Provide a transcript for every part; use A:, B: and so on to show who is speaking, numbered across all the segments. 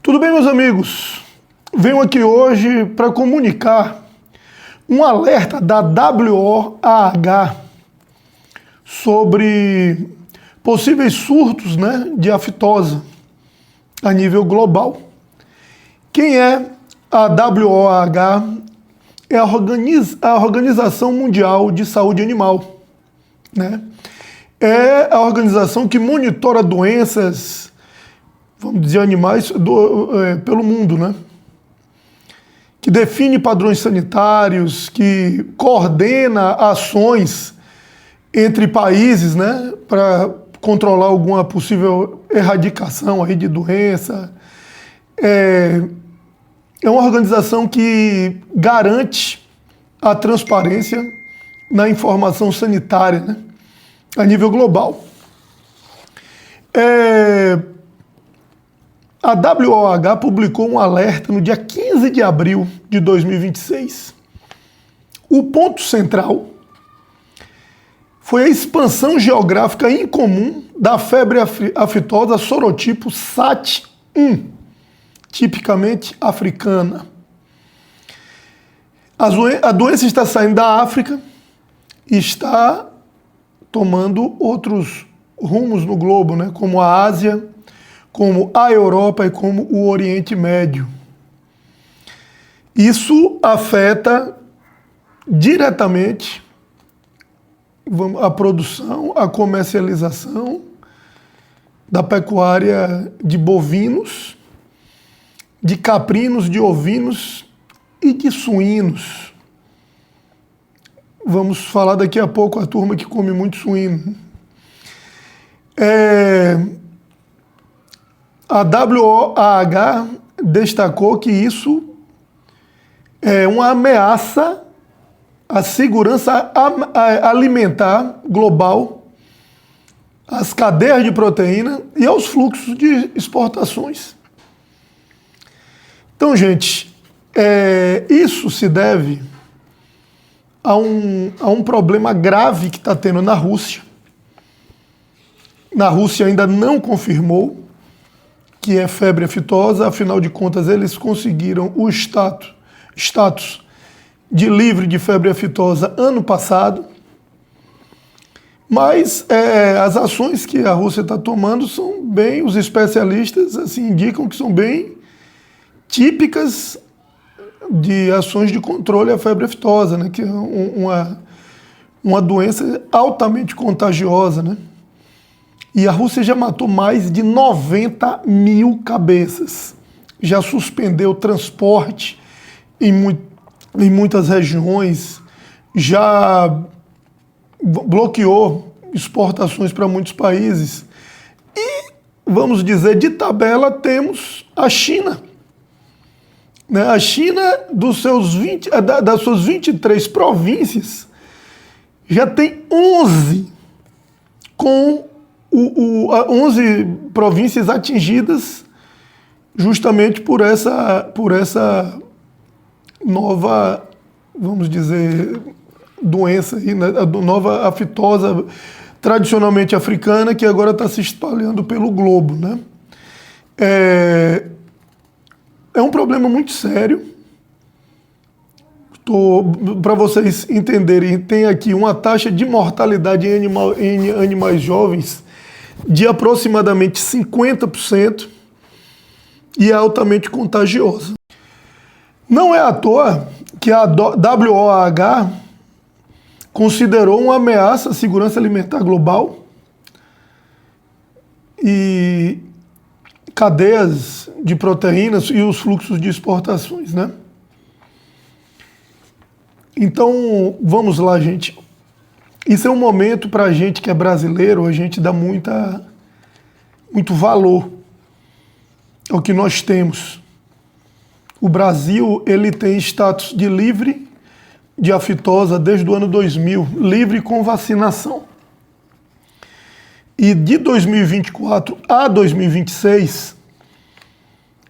A: Tudo bem, meus amigos? Venho aqui hoje para comunicar um alerta da WOAH sobre possíveis surtos, de aftosa a nível global. Quem é a WOAH? É a Organização Mundial de Saúde Animal, É a organização que monitora doenças, vamos dizer, animais pelo mundo, Que define padrões sanitários, que coordena ações entre países, para controlar alguma possível erradicação aí de doença. É uma organização que garante a transparência na informação sanitária, a nível global. A WOAH publicou um alerta no dia 15 de abril de 2026. O ponto central foi a expansão geográfica incomum da febre aftosa sorotipo SAT1, tipicamente africana. A doença está saindo da África e está tomando outros rumos no globo, como a Ásia, como a Europa e como o Oriente Médio. Isso afeta diretamente a produção, a comercialização da pecuária de bovinos, de caprinos, de ovinos e de suínos. Vamos falar daqui a pouco a turma que come muito suíno. A WOAH destacou que isso é uma ameaça à segurança alimentar global, às cadeias de proteína e aos fluxos de exportações. Então, gente, isso se deve a um problema grave que está tendo na Rússia. Na Rússia ainda não confirmou que é febre aftosa, afinal de contas eles conseguiram o status de livre de febre aftosa ano passado, mas as ações que a Rússia está tomando são bem, os especialistas indicam que são bem típicas de ações de controle à febre aftosa, que é uma doença altamente contagiosa, E a Rússia já matou mais de 90 mil cabeças. Já suspendeu transporte em muitas regiões, já bloqueou exportações para muitos países. E, vamos dizer, de tabela, temos a China. A China, das suas 23 províncias, já tem 11 com 11 províncias atingidas justamente por essa nova, vamos dizer, doença aí, a nova aftosa tradicionalmente africana que agora está se espalhando pelo globo, É um problema muito sério. Para vocês entenderem, tem aqui uma taxa de mortalidade em animais jovens de aproximadamente 50% e é altamente contagiosa. Não é à toa que a WOAH considerou uma ameaça à segurança alimentar global e cadeias de proteínas e os fluxos de exportações, Então, vamos lá, gente. Isso é um momento para a gente que é brasileiro, a gente dá muito valor ao que nós temos. O Brasil, ele tem status de livre de aftosa desde o ano 2000, livre com vacinação. E de 2024 a 2026,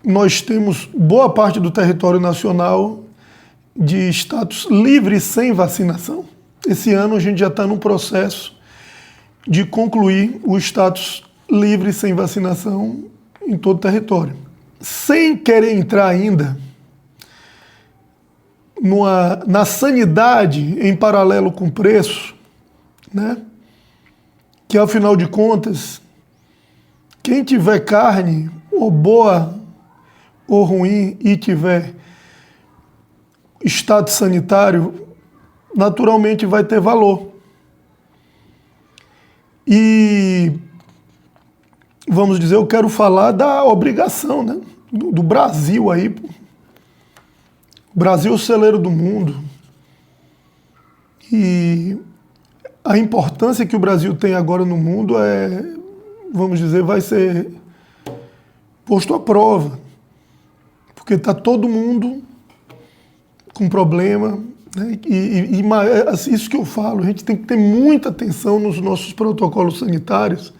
A: nós temos boa parte do território nacional de status livre sem vacinação. Esse ano a gente já está no processo de concluir o status livre sem vacinação em todo o território. sem querer entrar ainda na sanidade em paralelo com o preço, né? Que afinal de contas, quem tiver carne, ou boa ou ruim, e tiver estado sanitário, naturalmente vai ter valor. E, vamos dizer, eu quero falar da obrigação, né, do Brasil aí. O Brasil é o celeiro do mundo. E a importância que o Brasil tem agora no mundo vamos dizer, vai ser posto à prova. Porque está todo mundo com problema, né? Assim, isso que eu falo, a gente tem que ter muita atenção nos nossos protocolos sanitários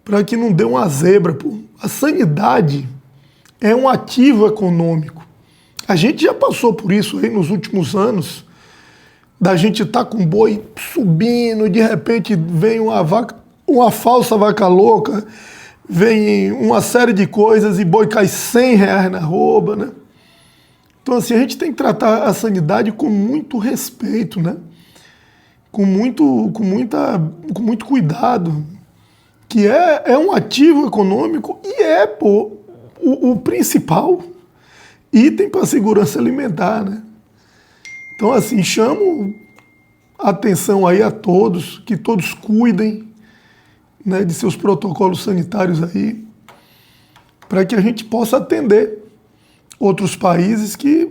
A: para que não dê uma zebra. Pô. A sanidade é um ativo econômico. A gente já passou por isso aí nos últimos anos, da gente estar com boi subindo, de repente vem uma falsa vaca louca, vem uma série de coisas e boi cai R$100 na arroba, né? Então, assim, a gente tem que tratar a sanidade com muito respeito, né? Com muito cuidado, que é um ativo econômico e pô, o principal item para a segurança alimentar, né? Então, assim, chamo a atenção aí a todos, que todos cuidem, né, de seus protocolos sanitários aí, para que a gente possa atender outros países que,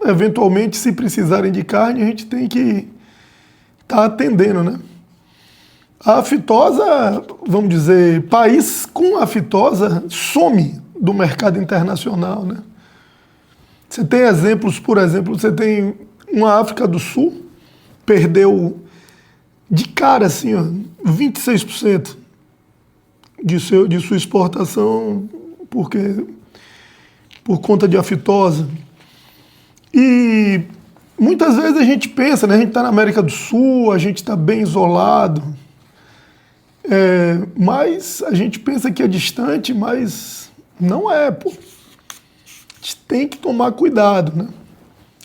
A: eventualmente, se precisarem de carne, a gente tem que estar atendendo, né? A aftosa, vamos dizer, país com aftosa some do mercado internacional, né? Você tem exemplos, por exemplo, você tem uma África do Sul, perdeu de cara, assim, ó, 26% de sua exportação, por conta de aftosa. E muitas vezes a gente pensa, né, a gente está na América do Sul, a gente está bem isolado, mas a gente pensa que é distante, mas não é, pô. A gente tem que tomar cuidado, né?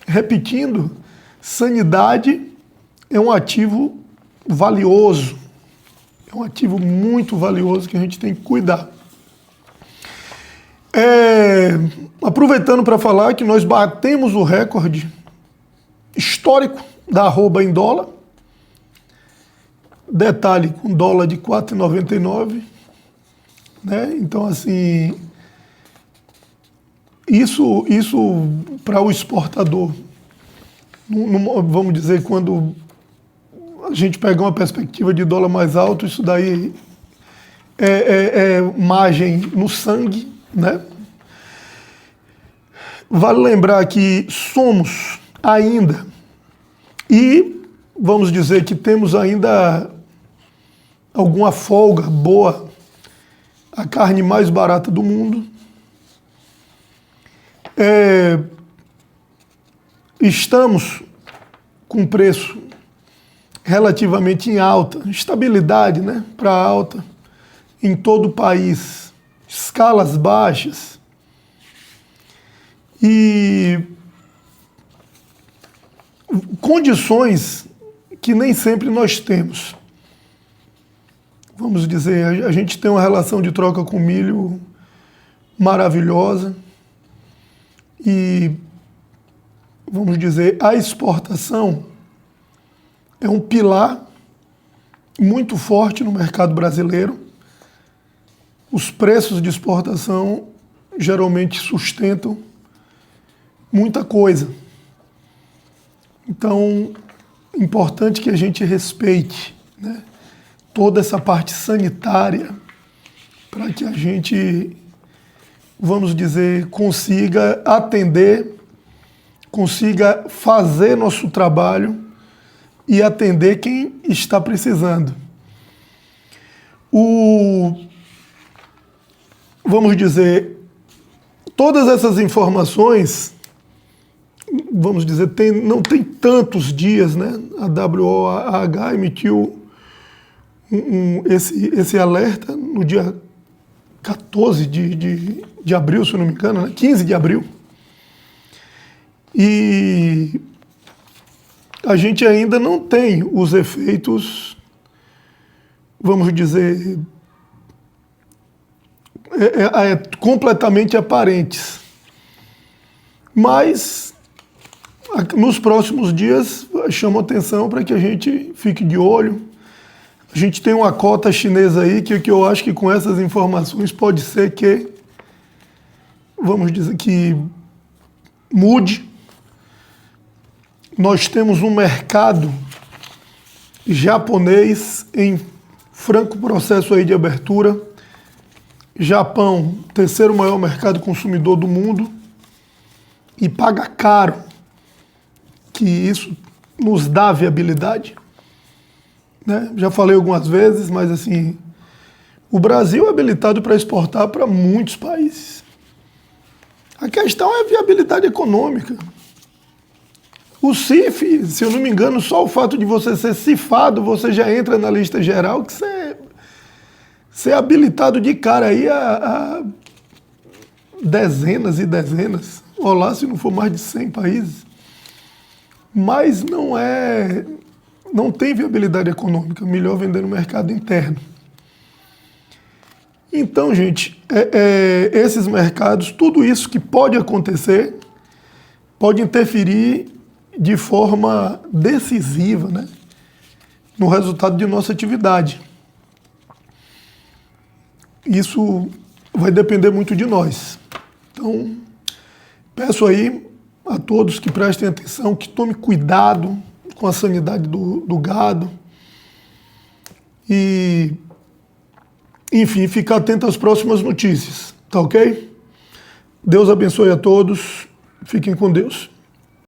A: Repetindo, sanidade é um ativo valioso, é um ativo muito valioso que a gente tem que cuidar. Aproveitando para falar que nós batemos o recorde histórico da arroba em dólar. Detalhe, com dólar de 4,99, né? Então, assim, isso para o exportador, vamos dizer, quando a gente pega uma perspectiva de dólar mais alto, isso daí é margem no sangue, né? Vale lembrar que somos ainda, e vamos dizer que temos ainda alguma folga boa, a carne mais barata do mundo. Estamos com preço relativamente em alta, estabilidade, né, para alta, em todo o país, escalas baixas. E condições que nem sempre nós temos. Vamos dizer, a gente tem uma relação de troca com milho maravilhosa e, vamos dizer, a exportação é um pilar muito forte no mercado brasileiro. Os preços de exportação geralmente sustentam muita coisa. Então, importante que a gente respeite, né, toda essa parte sanitária para que a gente, vamos dizer, consiga atender, consiga fazer nosso trabalho e atender quem está precisando. Vamos dizer, todas essas informações, vamos dizer, não tem tantos dias, né? A WOAH emitiu esse alerta no dia 14 de abril, se eu não me engano, né? 15 de abril. E a gente ainda não tem os efeitos, vamos dizer, completamente aparentes. Mas nos próximos dias chamo atenção para que a gente fique de olho. A gente tem uma cota chinesa aí que eu acho que com essas informações pode ser que, vamos dizer, que mude. Nós temos um mercado japonês em franco processo aí de abertura. Japão, terceiro maior mercado consumidor do mundo, e paga caro, que isso nos dá viabilidade. Né? Já falei algumas vezes, mas assim, o Brasil é habilitado para exportar para muitos países. A questão é a viabilidade econômica. O CIF, se eu não me engano, só o fato de você ser cifado, você já entra na lista geral, que você é habilitado de cara aí a dezenas e dezenas, ou lá se não for mais de 100 países. Mas não tem viabilidade econômica, melhor vender no mercado interno. Então, gente, esses mercados, tudo isso que pode acontecer, pode interferir de forma decisiva, né, no resultado de nossa atividade. Isso vai depender muito de nós. Então, peço aí a todos que prestem atenção, que tomem cuidado com a sanidade do gado e, enfim, ficar atento às próximas notícias, tá ok? Deus abençoe a todos, fiquem com Deus.